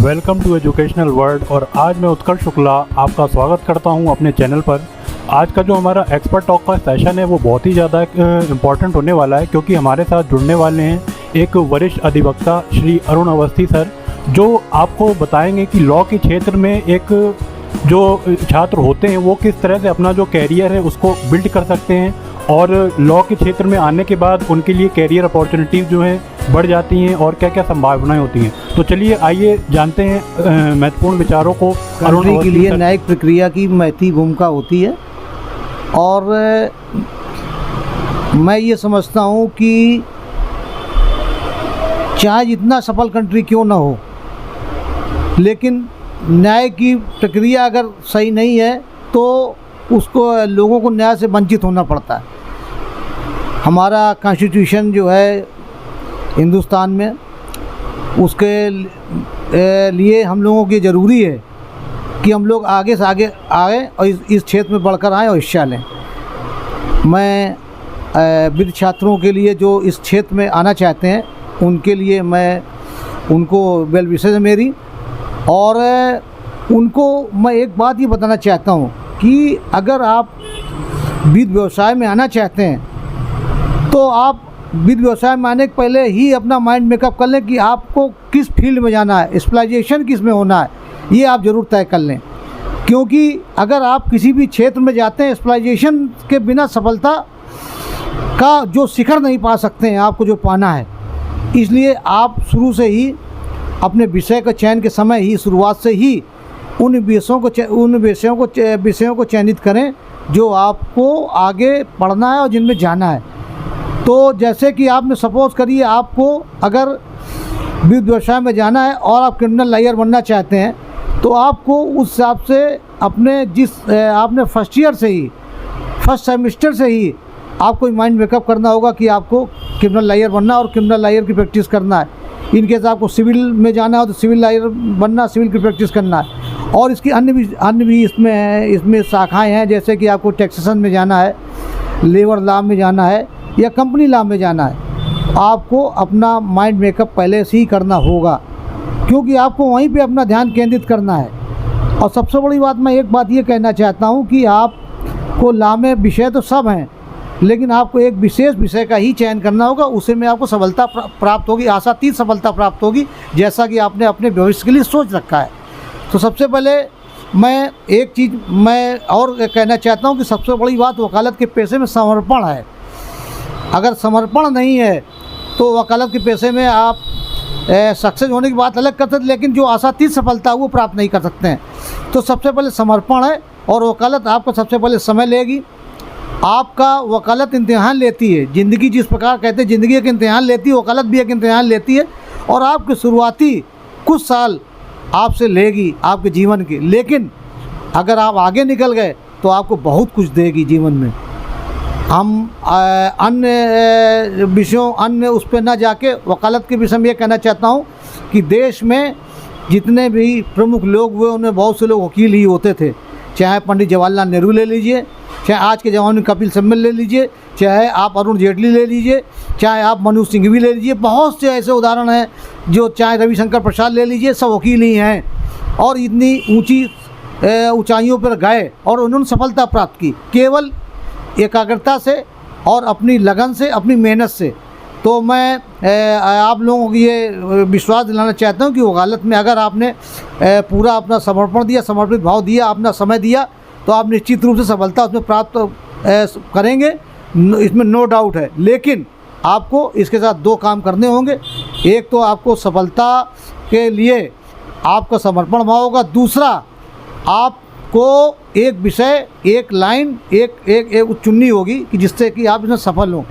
Welcome to educational world. और आज मैं उत्कर्ष शुक्ला आपका स्वागत करता हूं अपने चैनल पर। आज का जो हमारा एक्सपर्ट टॉक का सेशन है वो बहुत ही ज़्यादा इम्पॉर्टेंट होने वाला है, क्योंकि हमारे साथ जुड़ने वाले हैं एक वरिष्ठ अधिवक्ता श्री अरुण अवस्थी सर, जो आपको बताएंगे कि लॉ के क्षेत्र में एक जो छात्र होते हैं वो किस तरह से अपना जो कैरियर है उसको बिल्ड कर सकते हैं, और लॉ के क्षेत्र में आने के बाद उनके लिए कैरियर अपॉर्चुनिटीज़ जो हैं बढ़ जाती हैं और क्या क्या संभावनाएं होती हैं। तो चलिए आइए जानते हैं महत्वपूर्ण विचारों को। अरुण के लिए न्यायिक प्रक्रिया की महती भूमिका होती है, और मैं ये समझता हूँ कि चाहे जितना सफल कंट्री क्यों ना हो, लेकिन न्याय की प्रक्रिया अगर सही नहीं है तो उसको लोगों को न्याय से वंचित होना पड़ता है। हमारा कॉन्स्टिट्यूशन जो है हिंदुस्तान में, उसके लिए हम लोगों की ज़रूरी है कि हम लोग आगे से आगे आए और इस क्षेत्र में बढ़कर आएँ और हिस्सा लें। मैं विद्य छात्रों के लिए जो इस क्षेत्र में आना चाहते हैं उनके लिए मैं उनको वेल विशेष है मेरी, और उनको मैं एक बात ये बताना चाहता हूँ कि अगर आप वित्त व्यवसाय में आना चाहते हैं तो आप वित्त व्यवसाय में आने के पहले ही अपना माइंड मेकअप कर लें कि आपको किस फील्ड में जाना है, स्पेशलाइजेशन किस में होना है, ये आप ज़रूर तय कर लें। क्योंकि अगर आप किसी भी क्षेत्र में जाते हैं स्पेशलाइजेशन के बिना सफलता का जो शिखर नहीं पा सकते हैं, आपको जो पाना है, इसलिए आप शुरू से ही अपने विषय का चयन के समय ही शुरुआत से ही उन विषयों को चयनित करें जो आपको आगे पढ़ना है और जिनमें जाना है। तो जैसे कि आपने सपोज़ करिए आपको अगर वित्त व्यवसाय में जाना है और आप क्रिमिनल लॉयर बनना चाहते हैं, तो आपको उस हिसाब से अपने आपने फर्स्ट सेमेस्टर से ही आपको माइंड मेकअप करना होगा कि आपको क्रिमिनल लॉयर बनना और क्रिमिनल लॉयर की प्रैक्टिस करना है। इनकेस आपको सिविल में जाना हो तो सिविल लॉयर बनना, सिविल की प्रैक्टिस करना है। और इसकी अन्य भी इसमें शाखाएं हैं, जैसे कि आपको टैक्सेशन में जाना है, लेबर लॉ में जाना है या कंपनी लॉ में जाना है। आपको अपना माइंड मेकअप पहले से ही करना होगा, क्योंकि आपको वहीं पे अपना ध्यान केंद्रित करना है। और सबसे बड़ी बात, मैं एक बात ये कहना चाहता हूँ कि आपको लॉ में विषय तो सब हैं, लेकिन आपको एक विशेष विषय का ही चयन करना होगा, उसे में आपको सफलता प्राप्त होगी, आशातीत सफलता प्राप्त होगी, जैसा कि आपने अपने भविष्य के लिए सोच रखा है। तो सबसे पहले मैं एक चीज़ मैं और कहना चाहता हूँ कि सबसे बड़ी बात वकालत के पेशे में समर्पण है। अगर समर्पण नहीं है तो वकालत के पेशे में आप सक्सेस होने की बात अलग कर सकते, लेकिन जो आशातीत सफलता वो प्राप्त नहीं कर सकते हैं। तो सबसे पहले समर्पण है, और वकालत आपको सबसे पहले समय लेगी। आपका वकालत इम्तिहान लेती है, ज़िंदगी जिस प्रकार कहते हैं ज़िंदगी एक इम्तिहान लेती है, वकालत भी एक इम्तिहान लेती है, और आपके शुरुआती कुछ साल आपसे लेगी आपके जीवन के, लेकिन अगर आप आगे निकल गए तो आपको बहुत कुछ देगी जीवन में। हम अन्य विषयों उस पर ना जाके वकालत के विषय में ये कहना चाहता हूँ कि देश में जितने भी प्रमुख लोग हुए उनमें बहुत से लोग वकील ही होते थे। चाहे पंडित जवाहरलाल नेहरू ले लीजिए, चाहे आज के ज़माने में कपिल सिब्बल ले लीजिए, चाहे आप अरुण जेटली ले लीजिए, चाहे आप मनोज सिंघवी ले लीजिए, बहुत से ऐसे उदाहरण हैं जो, चाहे रविशंकर प्रसाद ले लीजिए, सब वकील ही हैं और इतनी ऊंची ऊंचाइयों पर गए और उन्होंने सफलता प्राप्त की केवल एकाग्रता से और अपनी लगन से, अपनी मेहनत से। तो मैं आप लोगों को ये विश्वास दिलाना चाहता हूँ कि वकालत में अगर आपने पूरा अपना समर्पण दिया, समर्पित भाव दिया, अपना समय दिया, तो आप निश्चित रूप से सफलता उसमें प्राप्त करेंगे, इसमें नो डाउट है। लेकिन आपको इसके साथ दो काम करने होंगे। एक तो आपको सफलता के लिए आपका समर्पण भाव होगा, दूसरा आपको एक विषय, एक लाइन, एक चुननी होगी कि जिससे कि आप इसमें सफल हों।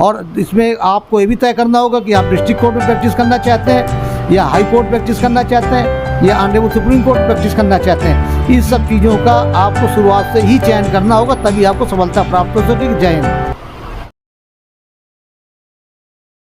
और इसमें आपको ये भी तय करना होगा कि आप डिस्ट्रिक्ट कोर्ट में प्रैक्टिस करना चाहते हैं या हाई कोर्ट प्रैक्टिस करना चाहते हैं या ऑनरेबल सुप्रीम कोर्ट प्रैक्टिस करना चाहते हैं। इस सब चीज़ों का आपको शुरुआत से ही चयन करना होगा, तभी आपको सफलता प्राप्त हो सकेगी। जय हिंद।